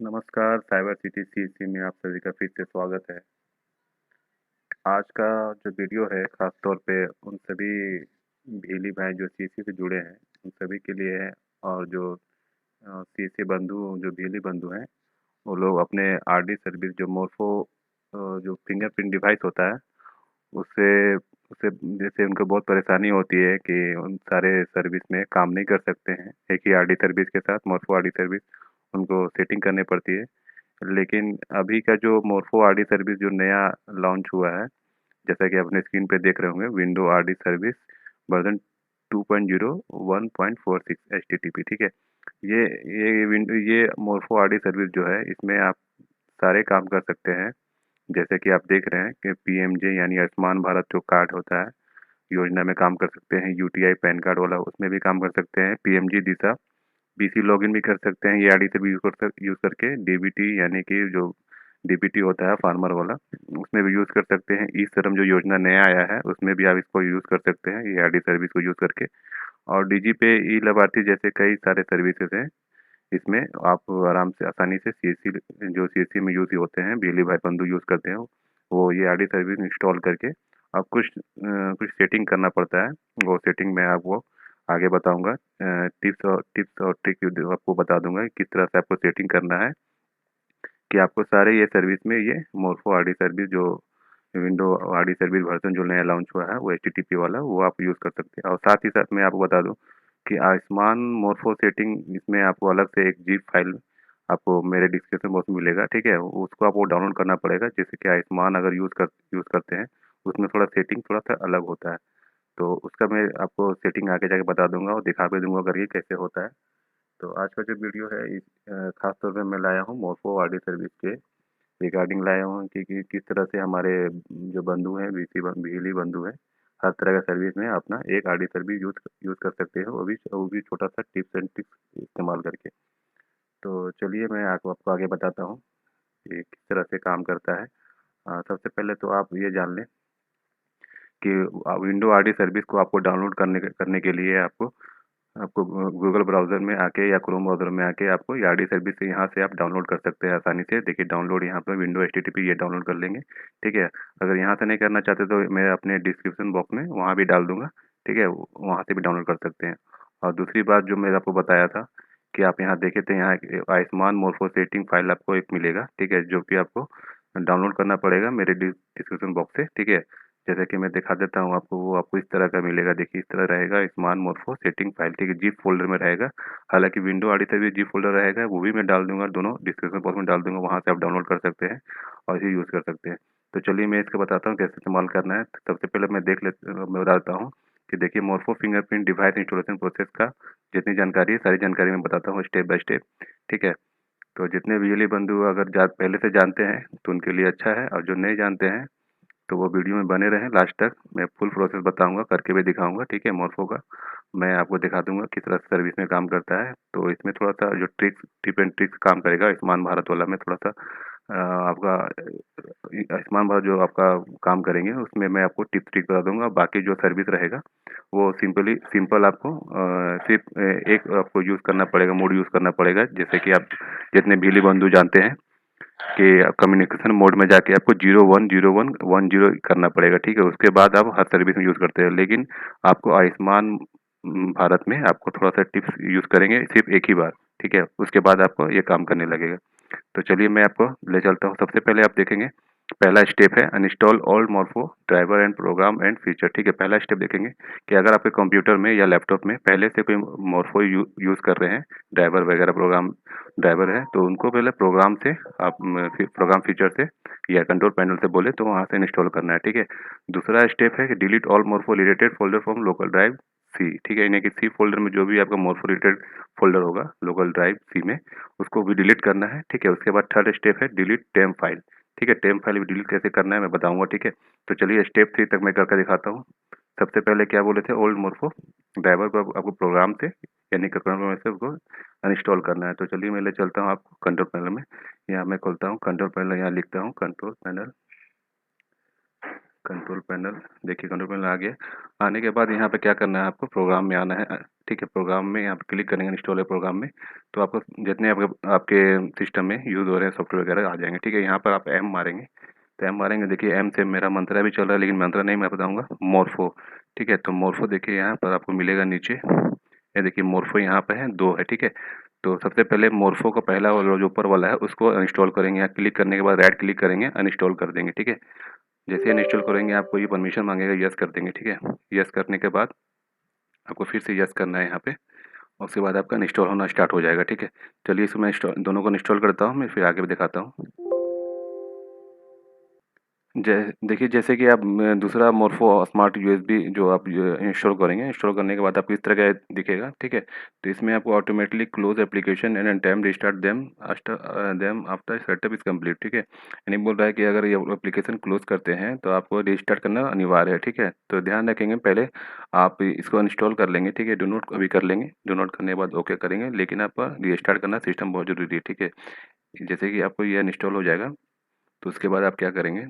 नमस्कार, cyber city CC में आप सभी का फिर से स्वागत है। आज का जो वीडियो है ख़ास तौर पे उन सभी भीली भाई जो सीसी से जुड़े हैं, उन सभी के लिए है। और जो सीसी बंधु जो भीली बंधु हैं, वो लोग अपने आरडी सर्विस जो मोर्फो जो फिंगरप्रिंट डिवाइस होता है, उससे उससे जैसे उनको बहुत परेशानी होती है कि उन सारे सर्विस में काम नहीं कर सकते हैं। एक ही आरडी सर्विस के साथ मोर्फो आरडी सर्विस उनको सेटिंग करनी पड़ती है। लेकिन अभी का जो मोर्फो आरडी सर्विस जो नया लॉन्च हुआ है, जैसा कि आप अपने स्क्रीन पे देख रहे होंगे, window RD service version 2.0 1.46 HTTP, ठीक है। ये ये मोर्फो आरडी सर्विस जो है, इसमें आप सारे काम कर सकते हैं। जैसे कि आप देख रहे हैं कि पीएमजे यानी आयुष्मान भारत जो कार्ड होता है, योजना में काम कर सकते हैं। यूटीआई पैन कार्ड वाला, उसमें भी काम कर सकते हैं। पीएमजी दिशा बीसी लॉगिन भी कर सकते हैं, ये आईडी से भी यूज़ करके। डीबीटी यानी कि जो डीबीटी होता है फार्मर वाला, उसमें भी यूज़ कर सकते हैं। ई श्रम जो योजना नया आया है, उसमें भी आप इसको यूज़ कर सकते हैं, ये आईडी सर्विस को यूज़ करके। और डीजी पे ई लाभार्थी जैसे कई सारे सर्विसेज हैं, इसमें आप आराम से आसानी से सीएससी जो सीएससी में यूज़ होते हैं, बिजली भाई बंधु यूज़ करते हैं, वो ये आईडी सर्विस इंस्टॉल करके आप कुछ सेटिंग करना पड़ता है। वो सेटिंग मैं आपको आगे बताऊंगा। टिप्स और ट्रिक आपको बता दूंगा कि किस तरह से आपको सेटिंग करना है, कि आपको सारे ये सर्विस में ये मोर्फो आरडी सर्विस जो विंडो आरडी सर्विस वर्जन जो नया लॉन्च हुआ है, वो एचटीटीपी वाला, वो आप यूज़ कर सकते हैं। और साथ ही साथ मैं आपको बता दूं कि आयुष्मान मोर्फो सेटिंग, इसमें आपको अलग से एक जीप फाइल आपको मेरे डिस्क्रिप्शन बॉक्स में मिलेगा, ठीक है। उसको आपको डाउनलोड करना पड़ेगा, जैसे कि आयुष्मान अगर यूज़ करते हैं, उसमें थोड़ा सेटिंग थोड़ा सा अलग होता है। तो उसका मैं आपको सेटिंग आगे जाके बता दूंगा और दिखा भी दूंगा करके कैसे होता है। तो आज का जो वीडियो है, खास तौर पे मैं लाया हूँ मोर्फो आरडी सर्विस के रिगार्डिंग लाया हूँ कि किस तरह से हमारे जो बंधु हैं, बिजली बंधु हैं, हर तरह का सर्विस में अपना एक आरडी सर्विस यूज़ कर सकते हैं, वो भी छोटा सा टिप्स एंड ट्रिक्स इस्तेमाल करके। तो चलिए मैं आपको आपको आगे बताता हूँ कि किस तरह से काम करता है। सबसे पहले तो आप ये जान लें कि विंडो आरडी सर्विस को आपको डाउनलोड करने के लिए आपको आपको गूगल ब्राउज़र में आके या क्रोम ब्राउज़र में आके आपको ये आरडी सर्विस से यहाँ से आप डाउनलोड कर सकते हैं आसानी से। देखिए डाउनलोड यहाँ पे विंडो एचटीटीपी ये डाउनलोड कर लेंगे, ठीक है। अगर यहाँ से नहीं करना चाहते तो मैं अपने डिस्क्रिप्शन बॉक्स में वहाँ भी डाल दूँगा, ठीक है। वहाँ से भी डाउनलोड कर सकते हैं। और दूसरी बात जो मैं आपको बताया था कि आप यहाँ देखें तो यहाँ एक आयुष्मान मोर्फो सेटिंग फाइल आपको एक मिलेगा, ठीक है, जो कि आपको डाउनलोड करना पड़ेगा मेरे डिस्क्रिप्शन बॉक्स से, ठीक है। जैसे कि मैं दिखा देता हूँ आपको, वो आपको इस तरह का मिलेगा। देखिए इस तरह रहेगा स्मार्ट मोर्फो सेटिंग फाइल, ठीक है, जीप फोल्डर में रहेगा। हालांकि विंडो आड़ी से भी जीप फोल्डर रहेगा, वो भी मैं डाल दूंगा, दोनों डिस्क्रिप्शन बॉक्स में डाल दूंगा, वहाँ से आप डाउनलोड कर सकते हैं और इसे यूज़ कर सकते हैं। तो चलिए मैं इसका बताता हूँ कैसे इस्तेमाल करना है। तो सबसे पहले मैं बताता हूँ कि देखिए मोर्फो फिंगरप्रिंट डिवाइस इंस्टॉलेशन प्रोसेस का जितनी जानकारी है, सारी जानकारी मैं बताता हूँ स्टेप बाय स्टेप, ठीक है। तो जितने बिजली बंधु अगर पहले से जानते हैं तो उनके लिए अच्छा है, और जो नहीं जानते हैं तो वो वीडियो में बने रहें लास्ट तक। मैं फुल प्रोसेस बताऊंगा, करके भी दिखाऊंगा, ठीक है। मोर्फो का मैं आपको दिखा दूंगा किस तरह से सर्विस में काम करता है। तो इसमें थोड़ा सा जो टिप एंड ट्रिक्स काम करेगा आयुष्मान भारत वाला में, थोड़ा सा आपका आयुष्मान भारत जो आपका काम करेंगे, उसमें मैं आपको टिप ट्रिक बता दूंगा। बाकी जो सर्विस रहेगा वो सिंपल आपको सिर्फ एक आपको यूज़ करना पड़ेगा, मोड यूज़ करना पड़ेगा। जैसे कि आप जितने बिजली बंधु जानते हैं कि कम्युनिकेशन मोड में जाके आपको 010110 करना पड़ेगा, ठीक है। उसके बाद आप हर सर्विस में यूज़ करते हैं। लेकिन आपको आयुष्मान भारत में आपको थोड़ा सा टिप्स यूज़ करेंगे सिर्फ एक ही बार, ठीक है। उसके बाद आपको ये काम करने लगेगा। तो चलिए मैं आपको ले चलता हूँ। सबसे पहले आप देखेंगे पहला स्टेप है uninstall all Morpho driver and program and feature, ठीक है। पहला स्टेप देखेंगे कि अगर आपके कंप्यूटर में या लैपटॉप में पहले से कोई मोर्फो यूज़ कर रहे हैं, ड्राइवर वगैरह प्रोग्राम ड्राइवर है, तो उनको पहले प्रोग्राम से आप फिर प्रोग्राम फीचर से या कंट्रोल पैनल से बोले तो वहाँ से इंस्टॉल करना है, ठीक है। दूसरा स्टेप है कि delete all Morpho related folder from local drive C, ठीक है। यानी कि सी फोल्डर में जो भी आपका मोर्फो रिलेटेड फोल्डर होगा लोकल ड्राइव सी में, उसको भी डिलीट करना है, ठीक है। उसके बाद थर्ड स्टेप है डिलीट टेम्प फाइल, ठीक है। टेम्प फाइल भी डिलीट कैसे करना है मैं बताऊंगा, ठीक है। तो चलिए स्टेप 3 तक मैं करके दिखाता हूँ। सबसे पहले क्या बोले थे, ओल्ड मोर्फो ड्राइवर को आपको प्रोग्राम से यानी कि कंट्रोल पैनल से उसको अनइंस्टॉल करना है। तो चलिए मैं ले चलता हूँ आपको कंट्रोल पैनल में। यहाँ मैं खोलता हूँ कंट्रोल पैनल, यहाँ लिखता हूँ कंट्रोल पैनल, देखिए कंट्रोल पैनल आ गया। आने के बाद यहाँ पे क्या करना है, आपको प्रोग्राम में आना है। ठीक है, प्रोग्राम में यहाँ पे क्लिक करेंगे, इंस्टॉल है प्रोग्राम में। तो आपको जितने आपके आपके सिस्टम में यूज़ हो रहे हैं सॉफ्टवेयर वगैरह आ जाएंगे। ठीक है, यहाँ पर आप एम मारेंगे, तो एम मारेंगे, देखिए एम से मेरा मंत्रा भी चल रहा है, लेकिन मंत्रा नहीं मैं बताऊँगा, मोरफो। ठीक है, तो मोरफो देखिए यहाँ पर आपको मिलेगा नीचे, ये देखिए मोरफो यहाँ पे है, 2 है। ठीक है, तो सबसे पहले मोरफो का पहला वाला जो ऊपर वाला है उसको इंस्टॉल करेंगे। यहाँ क्लिक करने के बाद राइट क्लिक करेंगे, अनइंस्टॉल कर देंगे। ठीक है, जैसे अनइंस्टॉल करेंगे आपको ये परमिशन मांगेगा, यस कर देंगे। ठीक है, यस करने के बाद आपको फिर से यस करना है यहाँ पे, और उसके बाद आपका इंस्टॉल होना स्टार्ट हो जाएगा। ठीक है, चलिए इसको मैं इंस्टॉल दोनों को इंस्टॉल करता हूँ, मैं फिर आगे भी दिखाता हूँ। जै देखिए जैसे कि आप दूसरा मोरफो स्मार्ट यूएसबी जो आप इंस्टॉल करेंगे, इंस्टॉल करने के बाद आपको इस तरह का दिखेगा। ठीक है, तो इसमें आपको automatically close application and time restart them after setup is complete. ठीक है, यानी बोल रहा है कि अगर ये एप्लीकेशन क्लोज करते हैं तो आपको रिस्टार्ट करना अनिवार्य है। ठीक है, तो ध्यान रखेंगे, पहले आप इसको इंस्टॉल कर लेंगे। ठीक है, डो नोट अभी कर लेंगे, डो नोट करने के बाद ओके करेंगे, लेकिन आपका रिस्टार्ट करना सिस्टम बहुत ज़रूरी है। ठीक है, जैसे कि आपको ये इंस्टॉल हो जाएगा तो उसके बाद आप क्या करेंगे,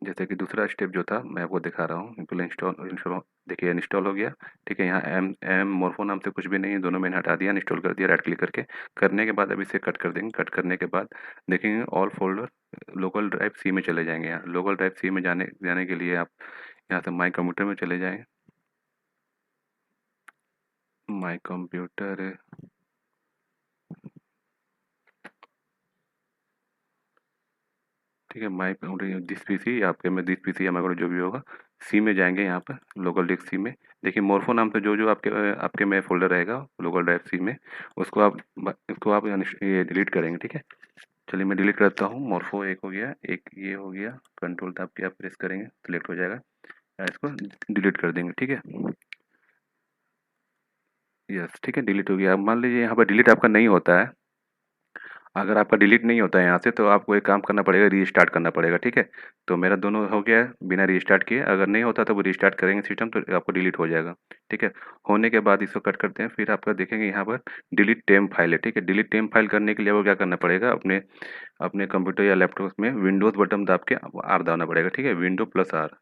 जैसे कि दूसरा स्टेप जो था मैं आपको दिखा रहा हूँ, पहले इंस्टॉल इंस्टॉल देखिए इंस्टॉल हो गया। ठीक है, यहाँ एम एम मोरफो नाम से कुछ भी नहीं है, दोनों मैंने हटा दिया, इंस्टॉल कर दिया राइट क्लिक करके। करने के बाद अब इसे कट कर देंगे, कट करने के बाद देखेंगे all folder local drive C में चले जाएंगे। यहाँ लोकल ड्राइव सी में जाने जाने के लिए आप यहाँ से माई कंप्यूटर में चले जाएँ। माई कंप्यूटर, ठीक है, माई दिस पीसी आपके में दिस पीसी या मैं जो भी होगा, सी में जाएंगे, यहाँ पर लोकल डिस्क सी में। देखिए मोरफो नाम से जो जो आपके में फोल्डर रहेगा लोकल ड्राइव सी में, उसको आप ये डिलीट करेंगे। ठीक है, चलिए मैं डिलीट करता हूँ। मोरफो एक हो गया, एक ये हो गया, कंट्रोल दबा के आप प्रेस करेंगे सिलेक्ट हो जाएगा, या इसको डिलीट कर देंगे। ठीक है, यस ठीक है, डिलीट हो गया। अब मान लीजिए यहाँ पर डिलीट आपका नहीं होता है, अगर आपका डिलीट नहीं होता है यहाँ से, तो आपको एक काम करना पड़ेगा, रीस्टार्ट करना पड़ेगा। ठीक है, तो मेरा दोनों हो गया है बिना रीस्टार्ट किए। अगर नहीं होता तो वो रीस्टार्ट करेंगे सिस्टम तो आपको डिलीट हो जाएगा। ठीक है, होने के बाद इसको कट करते हैं, फिर आपका देखेंगे यहाँ पर डिलीट टेम फाइल है। ठीक है, डिलीट टेम फाइल करने के लिए आपको क्या करना पड़ेगा, अपने अपने कंप्यूटर या लैपटॉप में विंडोज़ बटन दाब के आर दबाना पड़ेगा। ठीक है, window plus R,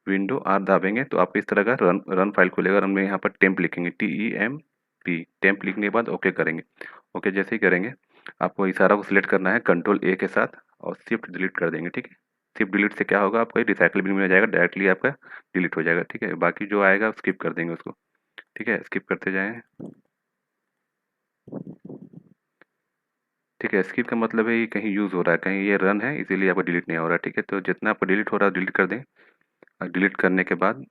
window R दाबेंगे तो आपको इस तरह का रन फाइल खुलेगा। रन में यहाँ पर टेम्प लिखेंगे, TEMP, टेम्प लिखने के बाद ओके करेंगे। ओके जैसे ही करेंगे आपको इशारा को सिलेक्ट करना है कंट्रोल ए के साथ और शिफ्ट डिलीट कर देंगे। ठीक है, शिफ्ट डिलीट से क्या होगा, आपको रिसाइकल बिन में आ जाएगा, डायरेक्टली आपका डिलीट हो जाएगा। ठीक है, बाकी जो आएगा स्किप कर देंगे उसको। ठीक है, स्किप करते जाएँ। ठीक है, स्किप का मतलब है ये कहीं यूज़ हो रहा है, कहीं ये रन है, इसीलिए आपका डिलीट नहीं हो रहा है। ठीक है, तो जितना आपका डिलीट हो रहा है डिलीट कर दें, और डिलीट करने के बाद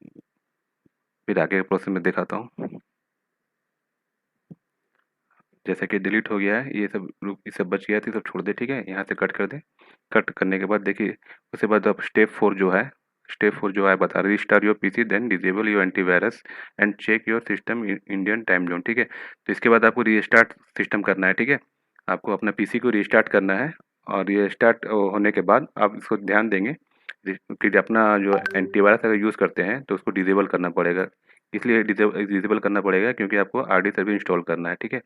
फिर आगे के प्रोसेस में दिखाता हूँ। जैसे कि डिलीट हो गया है, ये सब ये सब बच गया था, ये सब छोड़ दे। ठीक है, यहाँ से कट कर दें। कट करने के बाद देखिए उसके बाद अब स्टेप 4 जो है, स्टेप 4 जो है बता रही restart your PC then disable your antivirus and check your system Indian time zone. ठीक है, तो इसके बाद आपको रीस्टार्ट सिस्टम करना है। ठीक है, आपको अपना पीसी को रीस्टार्ट करना है, और रीस्टार्ट होने के बाद आप इसको ध्यान देंगे कि अपना जो एंटीवायरस अगर यूज़ करते हैं तो उसको डिसेबल करना पड़ेगा। इसलिए डिसेबल करना पड़ेगा क्योंकि आपको आरडी सर्विस इंस्टॉल करना है। ठीक है,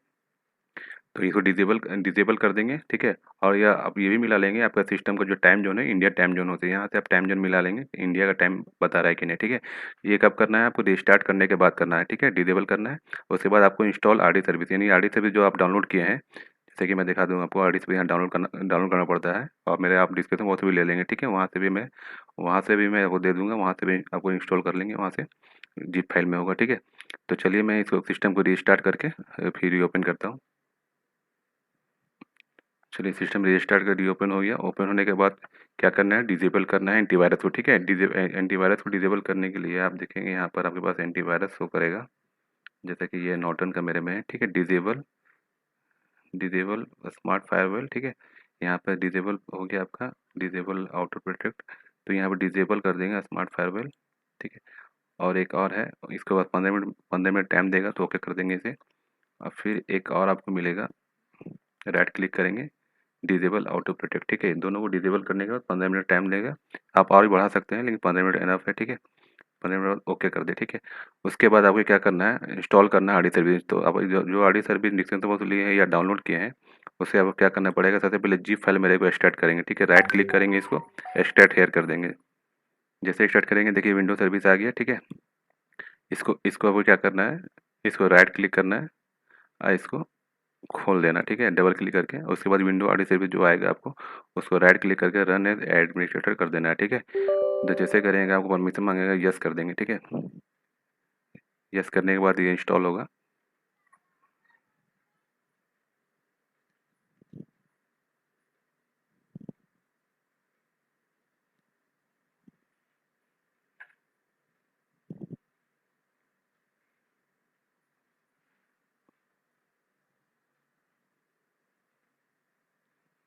तो इसको डिसेबल डिसेबल कर देंगे। ठीक है, और या आप ये भी मिला लेंगे आपका सिस्टम का जो टाइम जोन है, इंडिया टाइम जोन होता है, यहाँ से आप टाइम जोन मिला लेंगे इंडिया का टाइम बता रहा है कि नहीं। ठीक है, ये कब करना है, आपको रिस्टार्ट करने के बाद करना है। ठीक है, डिसेबल करना है। उसके बाद आपको इंस्टॉल आरडी सर्विस, यानी आरडी सर्विस जो आप डाउनलोड किए हैं, जैसे कि मैं दिखा दूँ आपको, आरडी सर्विस यहाँ डाउनलोड करना पड़ता है, और मेरे आप डिस्क्रिप्शन वो से भी ले लेंगे। ठीक है, वहाँ से भी मैं आपको दे दूँगा, वहाँ से भी आपको इंस्टॉल कर लेंगे, वहाँ से जिप फाइल में होगा। ठीक है, तो चलिए मैं इसको सिस्टम को रीस्टार्ट करके फिर रीओपन करता हूँ। चलिए सिस्टम रजिस्टार्ट कर रीओपन हो गया। ओपन होने के बाद क्या करना है, डिसेबल करना है एंटीवायरस को। ठीक है, एंटीवायरस को डिसेबल करने के लिए आप देखेंगे यहाँ पर आपके पास एंटीवायरस शो करेगा, जैसे कि ये नॉर्टन का मेरे में है। ठीक है, डिसेबल डिसेबल स्मार्ट फायरवॉल। ठीक है, यहाँ पर डिसेबल हो गया आपका, डिसेबल आउटर प्रोटेक्ट, तो यहाँ पर डिसेबल कर देंगे स्मार्ट फायरवॉल। ठीक है, और एक और है, इसके बाद 15 मिनट टाइम देगा तो ओके कर देंगे इसे। और फिर एक और आपको मिलेगा, राइट क्लिक करेंगे, डिसेबल ऑटो प्रोटेक्ट। ठीक है, दोनों को डिसेबल करने के बाद 15 मिनट टाइम लेगा, आप और भी बढ़ा सकते हैं लेकिन 15 मिनट इनफ है। ठीक है, 15 मिनट ओके कर दे। ठीक है, उसके बाद आपको क्या करना है, इंस्टॉल करना है आरडी सर्विस। तो आप जो जो आरडी सर्विस डिस्क्रिप्शन बॉक्स लिए हैं या डाउनलोड किए हैं उससे आपको क्या करना पड़ेगा, सबसे पहले जिप फाइल मेरे को एक्सट्रैक्ट करेंगे, ठीक है। राइट क्लिक करेंगे, इसको एक्सट्रैक्ट हेयर कर देंगे। जैसे एक्सट्रैक्ट करेंगे देखिए विंडो सर्विस आ गया, ठीक है। इसको इसको आपको क्या करना है, इसको राइट क्लिक करना है और इसको खोल देना, ठीक है, डबल क्लिक करके। उसके बाद विंडो आडी सर्विस जो आएगा आपको, उसको राइट क्लिक करके रन एज एडमिनिस्ट्रेटर कर देना है, ठीक है। तो जैसे करेंगे आपको परमिशन मांगेगा, यस कर देंगे, ठीक है। यस करने के बाद ये इंस्टॉल होगा।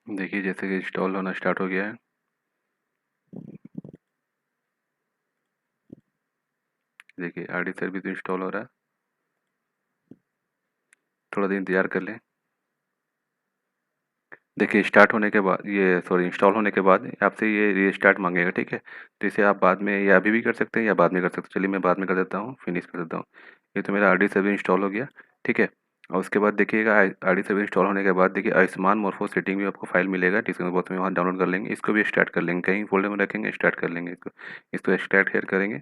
देखिए जैसे कि इंस्टॉल होना स्टार्ट हो गया है। देखिए आडी सर्विस इंस्टॉल हो रहा है, थोड़ा देर इंतजार कर लें। देखिए स्टार्ट होने के बाद ये सॉरी इंस्टॉल होने के बाद आपसे ये रीस्टार्ट मांगेगा, ठीक है। तो इसे आप बाद में या अभी भी कर सकते हैं या बाद में कर सकते हैं। चलिए मैं बाद में कर देता हूँ, फिनिश कर देता हूँ। ये तो मेरा आरडी सर्विस इंस्टॉल हो गया, ठीक है। और उसके बाद देखिएगा आरडी सर्विस इंस्टॉल होने के बाद देखिए आयुष्मान मोरफो सेटिंग भी आपको फाइल मिलेगा, डिस्क्रिप्शन बॉक्स में, वहाँ डाउनलोड कर लेंगे। इसको भी स्टार्ट कर लेंगे, कहीं फोल्डर में रखेंगे, स्टार्ट कर लेंगे इसको स्टार्ट हेयर करेंगे।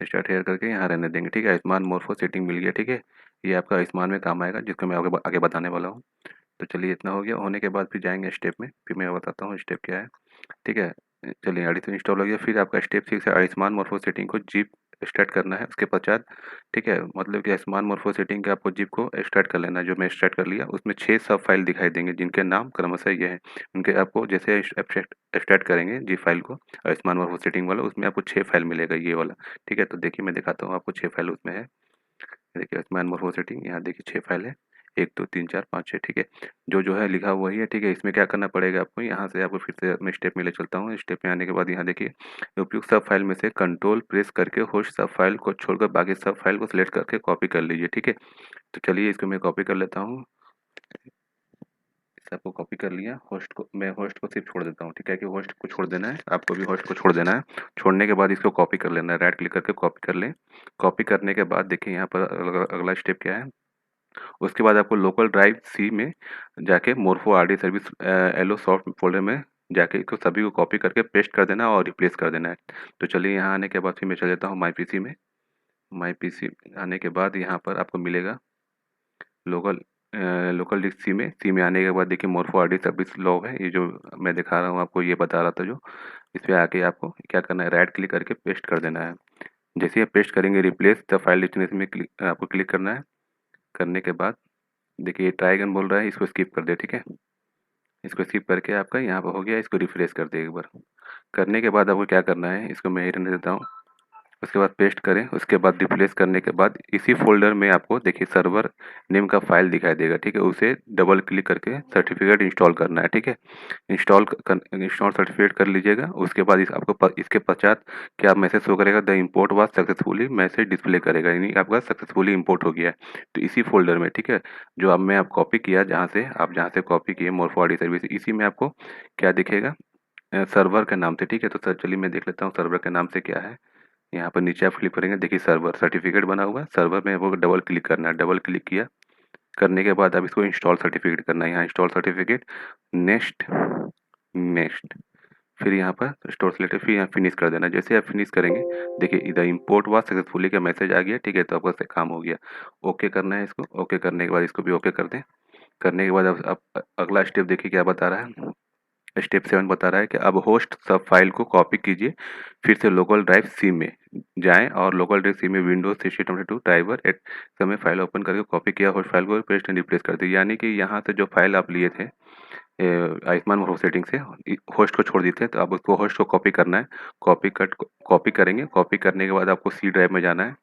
स्टार्ट हेयर करके यहाँ रहने देंगे, ठीक है। आयुष्मान मोरफो सेटिंग मिल गया, ठीक है। ये आपका आयुष्मान में काम आएगा, जिसको मैं आगे बताने वाला हूँ। तो चलिए इतना हो गया। होने के बाद फिर जाएंगे स्टेप में, फिर मैं बताता हूँ स्टेप क्या है, ठीक है। चलिए आईडी इंस्टॉल हो गया। फिर आपका स्टेप 6 है आयुष्मान मोरफो सेटिंग को जीप स्टार्ट करना है उसके पश्चात, ठीक है। मतलब कि आयुष्मान मोरफो सेटिंग के आपको जीप को स्टार्ट कर लेना है। जो मैं स्टार्ट कर लिया, उसमें 6 सब फाइल दिखाई देंगे, जिनके नाम क्रमशः ये हैं। उनके आपको जैसे स्टार्ट करेंगे जीप फाइल को, आयुष्मान मोरफो सेटिंग वाला, उसमें आपको 6 फाइल मिलेगा ये वाला, ठीक है। तो देखिए मैं दिखाता हूँ आपको, 6 फाइल उसमें है। देखिए आयुष्मान मोरफो सेटिंग, यहाँ देखिए 6 फाइल है, 1 2 3 4 5 6, ठीक है। जो है लिखा हुआ वही है, ठीक है। इसमें क्या करना पड़ेगा आपको, यहाँ से आपको फिर से मैं स्टेप में ले चलता हूँ। स्टेप में आने के बाद यहाँ देखिए उपयुक्त सब फाइल में से कंट्रोल प्रेस करके होस्ट सब फाइल को छोड़कर बाकी सब फाइल को सिलेक्ट करके कॉपी कर लीजिए, ठीक है। तो चलिए इसको मैं कॉपी कर लेता हूँ। इस आपको कॉपी कर लिया, होस्ट को मैं होस्ट को सिर्फ छोड़ देता हूँ, ठीक है। कि होस्ट को छोड़ देना है, आपको भी होस्ट को छोड़ देना है। छोड़ने के बाद इसको कॉपी कर लेना है, राइट क्लिक करके कॉपी कर लें। कॉपी करने के बाद देखिए यहाँ पर अगला स्टेप क्या है। उसके बाद आपको लोकल ड्राइव सी में जाके Morpho RD service L O soft folder में जाके इसको सभी को कॉपी करके पेस्ट कर देना और रिप्लेस कर देना है। तो चलिए यहाँ आने के बाद फिर मैं चल जाता हूँ माई पीसी में। माई पीसी आने के बाद यहाँ पर आपको मिलेगा लोकल लोकल डिस्क सी में आने के बाद देखिए मोरफो आरडी सर्विस लॉग है, ये जो मैं दिखा रहा हूँ आपको, ये बता रहा था जो। इस पर आके आपको क्या करना है, राइट क्लिक करके पेस्ट कर देना है। जैसे आप पेस्ट करेंगे रिप्लेस द फाइल डेस्टिनेशन में आपको क्लिक करना है। करने के बाद देखिए ट्राई अगेन बोल रहा है, इसको स्किप कर दे, ठीक है। इसको स्किप करके आपका यहाँ पर हो गया, इसको रिफ्रेश कर दे एक बार। करने के बाद आपको क्या करना है, इसको मैं ही रहने देता हूँ। उसके बाद पेस्ट करें, उसके बाद रिप्लेस करने के बाद इसी फोल्डर में आपको देखिए सर्वर नेम का फाइल दिखाई देगा, ठीक है। उसे डबल क्लिक करके सर्टिफिकेट इंस्टॉल करना है, ठीक है। इंस्टॉल सर्टिफिकेट कर लीजिएगा। उसके बाद इसके पश्चात क्या मैसेज शो करेगा, the import was successfully message display करेगा, यानी आपका सक्सेसफुली इम्पोर्ट हो गया है। तो इसी फोल्डर में, ठीक है, जो अब मैं आप कॉपी किया, जहाँ से कॉपी किए मोरफो आरडी सर्विस, इसी में आपको क्या दिखेगा, सर्वर के नाम से, ठीक है। तो सर चलिए मैं देख लेता हूँ सर्वर के नाम से क्या है। यहाँ पर नीचे आप क्लिक करेंगे, देखिए सर्वर सर्टिफिकेट बना हुआ है। सर्वर में आपको डबल क्लिक करना है, डबल क्लिक किया, करने के बाद अब इसको इंस्टॉल सर्टिफिकेट करना है। यहाँ इंस्टॉल सर्टिफिकेट, नेक्स्ट, नेक्स्ट, फिर यहाँ पर स्टोर सेलेक्टेड, फिर यहाँ फिनिश कर देना। जैसे आप फिनिश करेंगे देखिए इधर इंपोर्ट हुआ सक्सेसफुली का मैसेज आ गया, ठीक है। तो आपका काम हो गया। ओके करना है इसको, ओके करने के बाद इसको भी ओके कर दें। करने के बाद अब अगला स्टेप देखिए क्या बता रहा है। स्टेप 7 बता रहा है कि अब होस्ट सब फाइल को कॉपी कीजिए, फिर से लोकल ड्राइव सी में जाएं और लोकल ड्राइव सी में विंडोज 322 ड्राइवर एट समय फाइल ओपन करके कॉपी किया होस्ट फाइल को पेस्ट एंड रिप्लेस कर दिया। यानी कि यहाँ से जो फाइल आप लिए थे आयुष्मान मोरो सेटिंग से, होस्ट को छोड़ दिए थे, तो अब उसको होस्ट को कॉपी करना है। कॉपी करेंगे। कॉपी करने के बाद आपको सी ड्राइव में जाना है।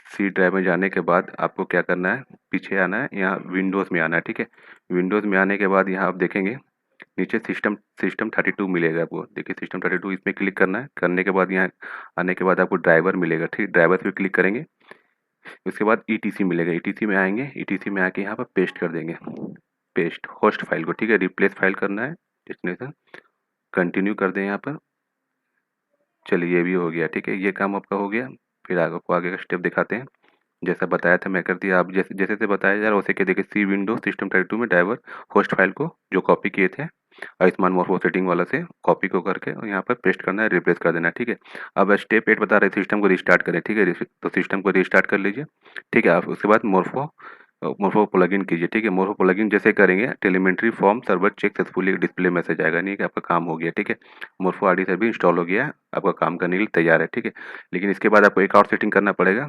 सी ड्राइव में जाने के बाद आपको क्या करना है, पीछे आना है, यहाँ विंडोज़ में आना है, ठीक है। विंडोज़ में आने के बाद यहाँ आप देखेंगे नीचे सिस्टम सिस्टम 32 मिलेगा आपको, देखिए सिस्टम 32, इसमें क्लिक करना है। करने के बाद यहाँ आने के बाद आपको ड्राइवर मिलेगा, ठीक। ड्राइवर पे क्लिक करेंगे। उसके बाद ईटीसी मिलेगा, ईटीसी में आएंगे, ईटीसी में आके यहाँ पर पेस्ट कर देंगे, पेस्ट होस्ट फाइल को, ठीक है। रिप्लेस फाइल करना है, डेस्टिनेशन कंटिन्यू कर दें यहाँ पर। चलिए ये भी हो गया, ठीक है, ये काम आपका हो गया। फिर आपको आगे का स्टेप दिखाते हैं। जैसा बताया था मैं कर दिया। आप जैसे जैसे से बताया जा रहा है वैसे कि देखिए सी विंडो सिस्टम 32 में ड्राइवर होस्ट फाइल को जो कॉपी किए थे आयुष्मान मोर्फो सेटिंग वाला से कॉपी को करके और यहाँ पर पेस्ट करना है, रिप्लेस कर देना है, ठीक है। अब स्टेप 8 बता रहे सिस्टम को रिस्टार्ट करें, ठीक है। तो सिस्टम को रिस्टार्ट कर लीजिए, ठीक है। आप उसके बाद मोर्फो मोर्फो प्लगइन कीजिए, ठीक है। मोर्फो प्लगइन जैसे करेंगे telemetry from server check successfully display message आएगा, नहीं कि आपका काम हो गया, ठीक है। मोर्फो आरडी सर्विस इंस्टॉल हो गया है, आपका काम करने के लिए तैयार है, ठीक है। लेकिन इसके बाद आपको एक और सेटिंग करना पड़ेगा।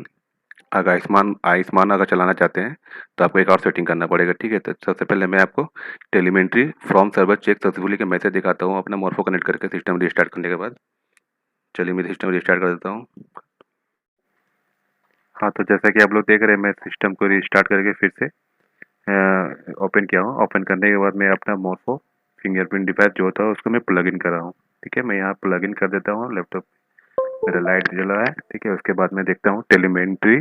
अगर आयुष्मान आयुष्मान अगर चलाना चाहते हैं तो आपको एक और सेटिंग करना पड़ेगा, ठीक है। तो सबसे पहले मैं आपको telemetry from server check successfully का मैसेज दिखाता हूँ अपना मोर्फो कनेक्ट करके सिस्टम रिस्टार्ट करने के बाद। चलिए मैं सिस्टम रिस्टार्ट कर देता हूँ। हाँ, तो जैसा कि आप लोग देख रहे हैं मैं सिस्टम को रिस्टार्ट करके फिर से ओपन किया हूँ। ओपन करने के बाद मैं अपना मोर्फो फिंगरप्रिंट डिवाइस जो था उसको मैं प्लग इन कर रहा हूँ, ठीक है। मैं यहाँ प्लग इन कर देता हूँ। लैपटॉप मेरा लाइट जला है, ठीक है। उसके बाद मैं देखता हूँ telemetry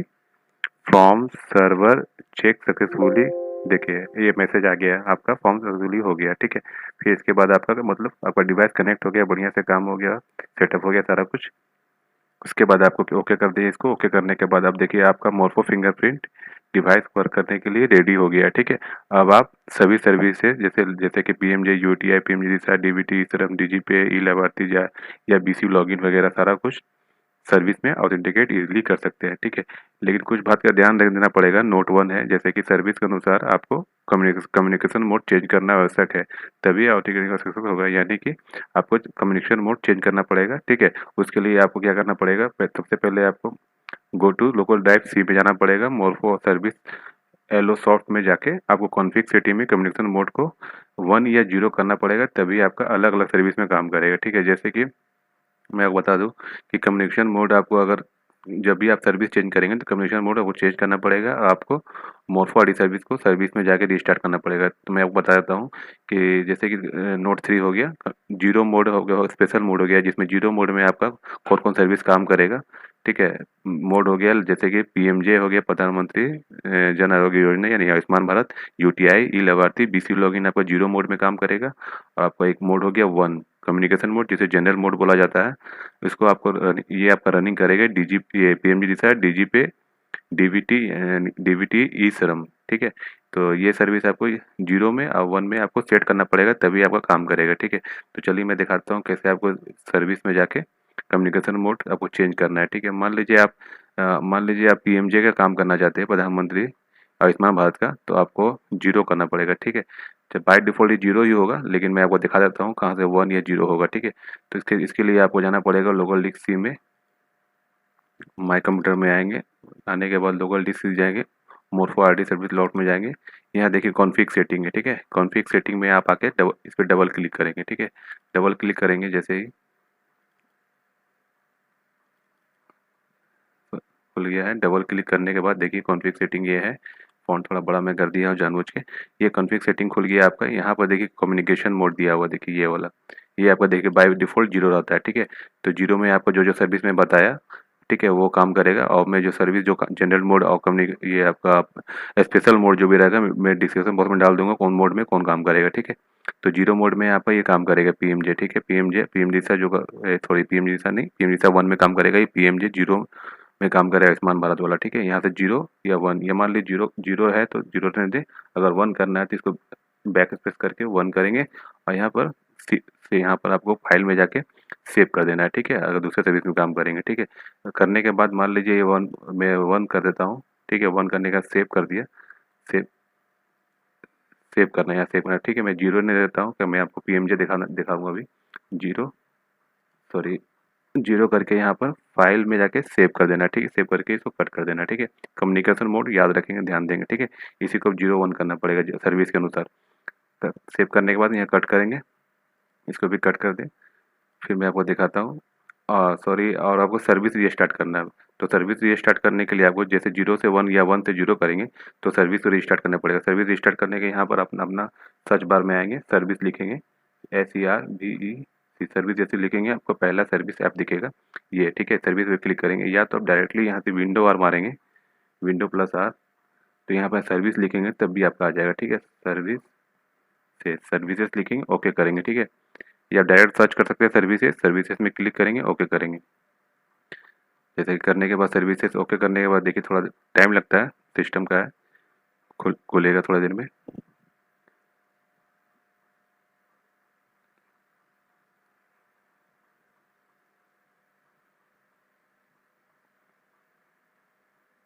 from server check successfully, देखिए ये मैसेज आ गया है, आपका फॉर्म सक्सेसफुली हो गया, ठीक है। फिर इसके बाद आपका मतलब आपका डिवाइस कनेक्ट हो गया, बढ़िया से काम हो गया, सेटअप हो गया सारा कुछ। उसके बाद आपको ओके कर दिए। इसको ओके करने के बाद आप देखिए आपका मोर्फो फिंगरप्रिंट डिवाइस वर्क करने के लिए रेडी हो गया है, ठीक है। अब आप सभी सर्विसेज जैसे जैसे कि पीएमजे यूटीआई, पीएमजे रिचार्ज, डीबीटी, श्रम, डीजीपे, ई लाभार्थी या बीसी लॉगिन वगैरह सारा कुछ सर्विस में ऑथेंटिकेट इजीली कर सकते हैं, ठीक है। लेकिन कुछ बात का ध्यान रख देना पड़ेगा। नोट 1 है जैसे कि सर्विस के अनुसार आपको कम्युनिकेशन मोड चेंज करना आवश्यक है, तभी ऑथेंटिकेशन सक्सेस होगा। यानी कि आपको कम्युनिकेशन मोड चेंज करना पड़ेगा, ठीक है। उसके लिए आपको क्या करना पड़ेगा, सबसे पहले आपको go to local drive C पे जाना पड़ेगा। मोरफो सर्विस एलो सॉफ्ट में जाके आपको कॉन्फ़िग सेटिंग में कम्युनिकेशन मोड को 1 या 0 करना पड़ेगा, तभी आपका अलग अलग सर्विस में काम करेगा, ठीक है। जैसे कि मैं आपको बता दूं कि कम्युनिकेशन मोड आपको अगर जब भी आप सर्विस चेंज करेंगे तो कम्युनिकेशन मोड आपको चेंज करना पड़ेगा। आपको मोरफो आईडी सर्विस को सर्विस में जाके रिस्टार्ट करना पड़ेगा। तो मैं आपको बता देता हूँ कि जैसे कि नोट 3 हो गया, जीरो मोड हो गया, स्पेशल मोड हो गया, जिसमें जीरो मोड में आपका कौन कौन सर्विस काम करेगा, ठीक है। मोड हो गया जैसे कि पीएमजे हो गया, प्रधानमंत्री जन आरोग्य योजना यानी आयुष्मान भारत, यूटीआई, ई लाभार्थी, बीसी लॉगिन आपका जीरो मोड में काम करेगा। और आपका एक मोड हो गया 1 कम्युनिकेशन मोड, जिसे जनरल मोड बोला जाता है। इसको आपको ये आपका रनिंग करेगा DG PMG recharge, DigiPay, DVT DVT E श्रम, ठीक है। तो ये सर्विस आपको जीरो में और 1 में आपको सेट करना पड़ेगा, तभी आपका काम करेगा, ठीक है। तो चलिए मैं दिखाता हूँ कैसे आपको सर्विस में जाके कम्युनिकेशन मोड आपको चेंज करना है, ठीक है। मान लीजिए आप पीएमजे का काम करना चाहते हैं, प्रधानमंत्री आयुष्मान भारत का, तो आपको जीरो करना पड़ेगा, ठीक है। तो बाय डिफ़ॉल्ट ये जीरो ही होगा, लेकिन मैं आपको दिखा देता हूँ कहाँ से 1 या 0 होगा, ठीक है। तो इसके लिए आपको जाना पड़ेगा लोकल डिस्क सी में, माय कंप्यूटर में आएंगे। आने के बाद लोकल डिस्क सी जाएंगे, मोरफो आरडी सर्विस लॉट में जाएंगे। यहाँ देखिए कॉन्फ़िग सेटिंग है, ठीक है। कॉन्फ़िग सेटिंग में आप आके इस पर डबल क्लिक करेंगे, ठीक है। डबल क्लिक करेंगे जैसे ही खुल गया है, डबल क्लिक करने के बाद देखिए कॉन्फ़िग सेटिंग ये है। फ़ॉन्ट थोड़ा बड़ा मैं कर दिया हूँ जानबूझ के। ये कॉन्फ़िग सेटिंग खुल गया आपका। यहाँ पर देखिए कम्युनिकेशन मोड दिया हुआ, देखिए ये वाला। ये आपका देखिए बाय डिफ़ॉल्ट 0 रहता है, ठीक है। तो 0 में आपको जो-जो सर्विस मैं बताया, ठीक है, वो काम करेगा। और मैं जो सर्विस जो जनरल मोड और ये आपका स्पेशल मोड जो भी रहेगा मैं डिस्क्रिप्शन बॉक्स में डाल दूँगा कौन मोड में कौन काम करेगा, ठीक है। तो 0 मोड में आपका ये काम करेगा पीएमजे, ठीक है। पीएमजे जो सॉरी पीएमजे नहीं, पीएमजे 1 में काम करेगा, ये पीएमजे 0 में काम करे आयुष्मान भारत वाला, ठीक है। यहाँ से 0 या 1, या मान लीजिए 0 0 है तो 0 रहने दें। अगर 1 करना है तो इसको बैक स्पेस करके 1 करेंगे और यहाँ पर यहाँ पर आपको फाइल में जाके सेव कर देना है, ठीक है। अगर दूसरे सर्विस में काम करेंगे, ठीक है। करने के बाद मान लीजिए ये 1 मैं 1 कर देता हूँ, ठीक है। 1 करने का सेव कर दिया। सेव सेव करना है, यहाँ सेव करना है, ठीक है। मैं 0 नहीं देता हूँ कि मैं आपको पीएमजे दिखाऊंगा अभी। 0 सॉरी 0 करके यहाँ पर फाइल में जाके सेव कर देना, ठीक है। सेव करके इसको कट कर देना, ठीक है। कम्युनिकेशन मोड याद रखेंगे, ध्यान देंगे, ठीक है। इसी को 0 1 करना पड़ेगा सर्विस के अनुसार। सेव करने के बाद यहाँ कट करेंगे, इसको भी कट कर दें। फिर मैं आपको दिखाता हूँ। सॉरी, और आपको सर्विस रीस्टार्ट करना है। तो सर्विस रीस्टार्ट करने के लिए आपको जैसे 0 से 1 या 1 से 0 करेंगे तो सर्विस को रीस्टार्ट करना पड़ेगा। सर्विस रीस्टार्ट करने के यहाँ पर अपना अपना सर्च बार में आएंगे, सर्विस लिखेंगे, SERVIS सर्विस जैसे लिखेंगे आपको पहला सर्विस ऐप दिखेगा ये, ठीक है। सर्विस पे क्लिक करेंगे, या तो आप डायरेक्टली यहाँ से विंडो आर मारेंगे, विंडो प्लस आर, तो यहाँ पर सर्विस लिखेंगे तब भी आपका आ जाएगा, ठीक है। सर्विस से सर्विसेज लिखेंगे, ओके करेंगे, ठीक है। या डायरेक्ट सर्च कर सकते हैं सर्विसेज, सर्विसेज में क्लिक करेंगे, ओके करेंगे। जैसे कि करने के बाद सर्विसेज ओके करने के बाद देखिए थोड़ा टाइम लगता है, सिस्टम का है, खुलेगा थोड़ा देर में।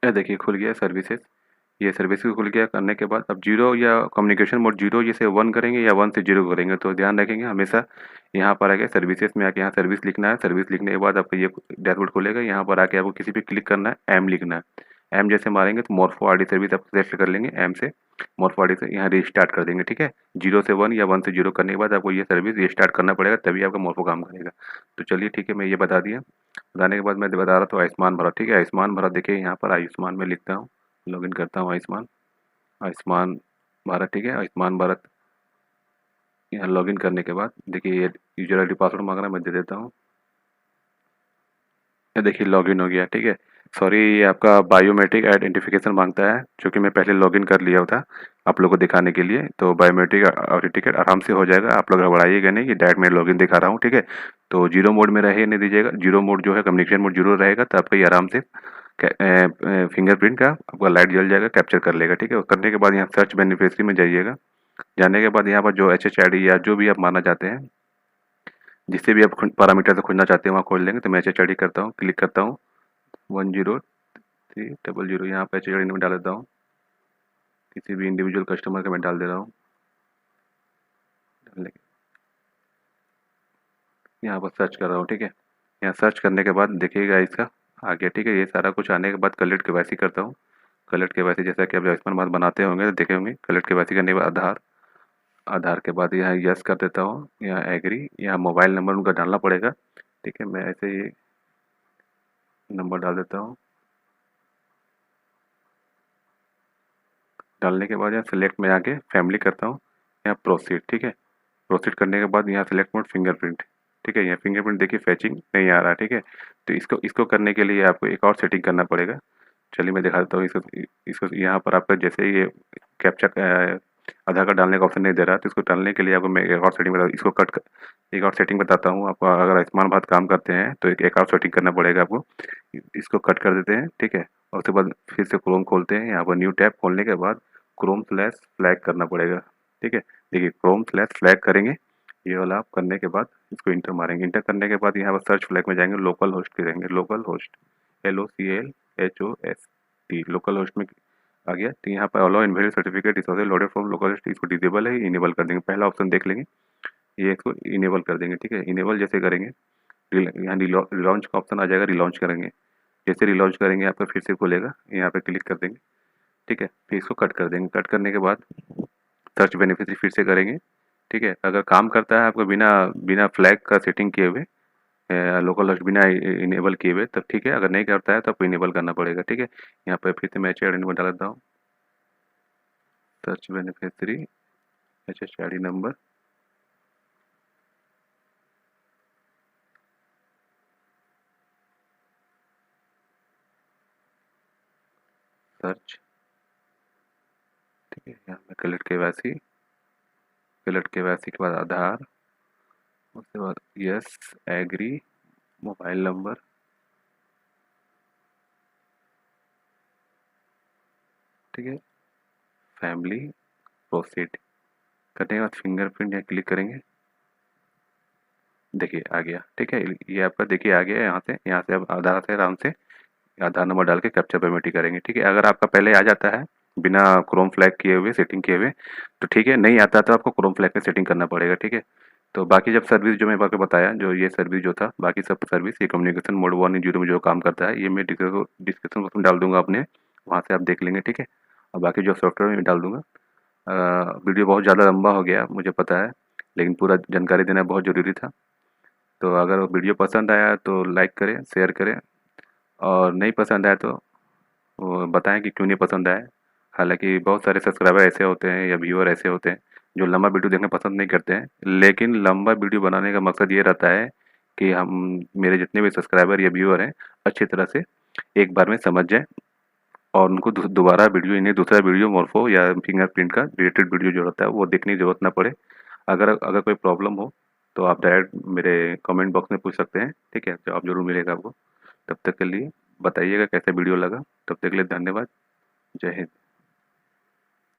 ये देखिए खुल गया सर्विसेज। ये सर्विस भी खुल गया। करने के बाद अब जीरो या कम्युनिकेशन मोड जीरो जैसे वन करेंगे या वन से जीरो करेंगे, तो ध्यान रखेंगे हमेशा यहाँ पर आके सर्विसेज में आके यहाँ सर्विस लिखना है। सर्विस लिखने के बाद आपका ये डैशबोर्ड खुलेगा। यहाँ पर आके आपको किसी पे क्लिक करना है, एम लिखना है। एम जैसे मारेंगे तो मोरफो आरडी सर्विस आप सेलेक्ट कर लेंगे। एम से मोरफो आरडी से यहाँ रिस्टार्ट कर देंगे। ठीक है, जीरो से वन या वन से जीरो करने के बाद आपको ये सर्विस रिस्टार्ट करना पड़ेगा, तभी आपका मोरफो काम करेगा। तो चलिए ठीक है, मैं ये बता दिया। बताने के बाद मैं बता रहा था आयुष्मान भारत। ठीक है, आयुष्मान भारत देखिए यहाँ पर आयुष्मान में लिखता हूँ, लॉगिन करता हूँ आयुष्मान, आयुष्मान भारत। ठीक है, आयुष्मान भारत यहाँ लॉगिन करने के बाद देखिए ये यूजर आईडी पासवर्ड मांग रहा है, मैं दे देता हूँ। ये देखिए लॉगिन हो गया। ठीक है, सॉरी ये आपका बायोमेट्रिक आइडेंटिफिकेशन मांगता है, जो कि मैं पहले लॉगिन कर लिया था आप लोगों को दिखाने के लिए। तो बायोमेट्रिक ऑथेंटिकेट आराम से हो जाएगा, आप लोग घबराइएगा नहीं कि डायरेक्ट मैं लॉगिन दिखा रहा हूँ। ठीक है, तो जीरो मोड में रहे नहीं दीजिएगा। जीरो मोड जो है कम्युनिकेशन मोड जीरो रहेगा, तो आपका ये आराम से फिंगरप्रिंट का आपका लाइट जल जाएगा, कैप्चर कर लेगा। ठीक है, करने के बाद यहाँ सर्च बेनिफिशियरी में जाइएगा। जाने के बाद यहाँ पर जो एच एच आई डी या जो भी आप मानना चाहते हैं, जिससे भी आप पैरामीटर से खोजना चाहते हैं वहाँ खोल लेंगे। तो मैं एच एच आई डी करता हूँ, क्लिक करता हूँ 10300। यहाँ पे एच एच आई डी में डाल देता हूँ, किसी भी इंडिविजुअल कस्टमर का मैं डाल दे रहा हूँ। यहाँ पर सर्च कर रहा हूँ। ठीक है, यहाँ सर्च करने के बाद देखिएगा इसका आ गया। ठीक है, ये सारा कुछ आने के बाद कलेक्ट केवाईसी करता हूँ। कलेक्ट केवाईसी जैसा कि आप आयुष्मान भारत बनाते होंगे तो देखे होंगे। कलेक्ट केवाईसी करने के बाद आधार, आधार के बाद यहाँ यस कर देता हूँ, यहाँ एग्री, यहाँ मोबाइल नंबर उनका डालना पड़ेगा। ठीक है, मैं ऐसे ही नंबर डाल देता हूँ। डालने के बाद यहाँ सेलेक्ट में आके फैमिली करता हूँ, यहाँ प्रोसीड। ठीक है, प्रोसीड करने के बाद यहाँ सेलेक्ट मोड फिंगरप्रिंट। ठीक है, यहाँ फिंगरप्रिंट देखिए फैचिंग नहीं आ रहा। ठीक है, तो इसको इसको करने के लिए आपको एक और सेटिंग करना पड़ेगा। चलिए मैं दिखा देता हूँ इसको। इसको यहाँ पर आपका जैसे ही ये कैप्चर आधार कार्ड डालने का ऑप्शन नहीं दे रहा, तो इसको डालने के लिए आपको मैं एक और सेटिंग बता, इसको कट एक और सेटिंग बताता हूँ आपको। अगर आयुष्मान भारत काम करते हैं तो एक और सेटिंग करना पड़ेगा आपको। इसको कट कर देते हैं। ठीक है, और उसके बाद फिर से क्रोम खोलते हैं। यहाँ पर न्यू टैब खोलने के बाद क्रोम स्लैश फ्लैग करना पड़ेगा। ठीक है, देखिए क्रोम स्लैश फ्लैग करेंगे, ये वाला आप करने के बाद इसको इंटर मारेंगे। इंटर करने के बाद यहाँ पर सर्च फ्लैग में जाएंगे, लोकल होस्ट करेंगे, local host LOCALHOST, local host में आ गया। तो यहाँ पर अलाउ इनवैलिड सर्टिफिकेट इस लोडेड फ्रॉम लोकल होस्ट, इसको डिसेबल है, इनेबल कर देंगे। पहला ऑप्शन देख लेंगे, ये इसको इनेबल कर देंगे। ठीक है, इनेबल जैसे करेंगे यहाँ रिलॉन्च का ऑप्शन आ जाएगा, रिलॉन्च करेंगे। जैसे रिलॉन्च करेंगे आपका फिर से खुलेगा, यहाँ पे क्लिक कर देंगे। ठीक है, फिर इसको कट कर देंगे। कट करने के बाद सर्च बेनिफिशियरी फिर से करेंगे। ठीक है, अगर काम करता है आपको बिना बिना फ्लैग का सेटिंग किए हुए, लोकल होस्ट बिना इनेबल किए हुए, तब ठीक है। अगर नहीं करता है तो आपको इनेबल करना पड़ेगा। ठीक है, यहाँ पर फिर से मैं एच आई डी नंबर डाल देता हूँ, search beneficiary H H I D number, search. ठीक है, यहाँ पे कलेक्ट केवाईसी, कलेक्ट केवाईसी के बाद आधार, उसके बाद यस एग्री, मोबाइल नंबर। ठीक है, फैमिली, प्रोसीड करने के बाद फिंगरप्रिंट यहाँ क्लिक करेंगे। देखिए आ गया। ठीक है, ये आपका देखिए आ गया। यहाँ से आप आधार से आराम से आधार नंबर डाल के कैप्चा बायोमेट्रिक करेंगे। ठीक है, अगर आपका पहले आ जाता है बिना क्रोम फ्लैग किए हुए सेटिंग किए हुए तो ठीक है, नहीं आता तो आपको क्रोम फ्लैग में सेटिंग करना पड़ेगा। ठीक है, तो बाकी जब सर्विस जो मैं आपको बताया, जो ये सर्विस जो था, बाकी सब सर्विस ये कम्युनिकेशन मोड 1 में जो काम करता है, ये मैं डिस्क्रिप्शन बॉक्स में डाल दूंगा अपने, वहाँ से आप देख लेंगे। ठीक है, और बाकी जो सॉफ्टवेयर में डाल दूंगा। वीडियो बहुत ज़्यादा लंबा हो गया मुझे पता है, लेकिन पूरा जानकारी देना बहुत ज़रूरी था। तो अगर वीडियो पसंद आया तो लाइक करें, शेयर करें, और नहीं पसंद आया तो वो बताएं कि क्यों नहीं पसंद आया। हालांकि बहुत सारे सब्सक्राइबर ऐसे होते हैं या व्यूअर ऐसे होते हैं जो लंबा वीडियो देखना पसंद नहीं करते हैं, लेकिन लंबा वीडियो बनाने का मकसद ये रहता है कि हम मेरे जितने भी सब्सक्राइबर या व्यूअर हैं अच्छी तरह से एक बार में समझ जाएं, और उनको दोबारा वीडियो, इन्हें दूसरा वीडियो मोर्फो या फिंगरप्रिंट का रिलेटेड वीडियो जो रहता है वो देखने की ज़रूरत ना पड़े। अगर अगर कोई प्रॉब्लम हो तो आप डायरेक्ट मेरे कमेंट बॉक्स में पूछ सकते हैं। ठीक है, जवाब जरूर मिलेगा आपको। तब तक के लिए बताइएगा कैसा वीडियो लगा। तब तक के लिए धन्यवाद। जय हिंद।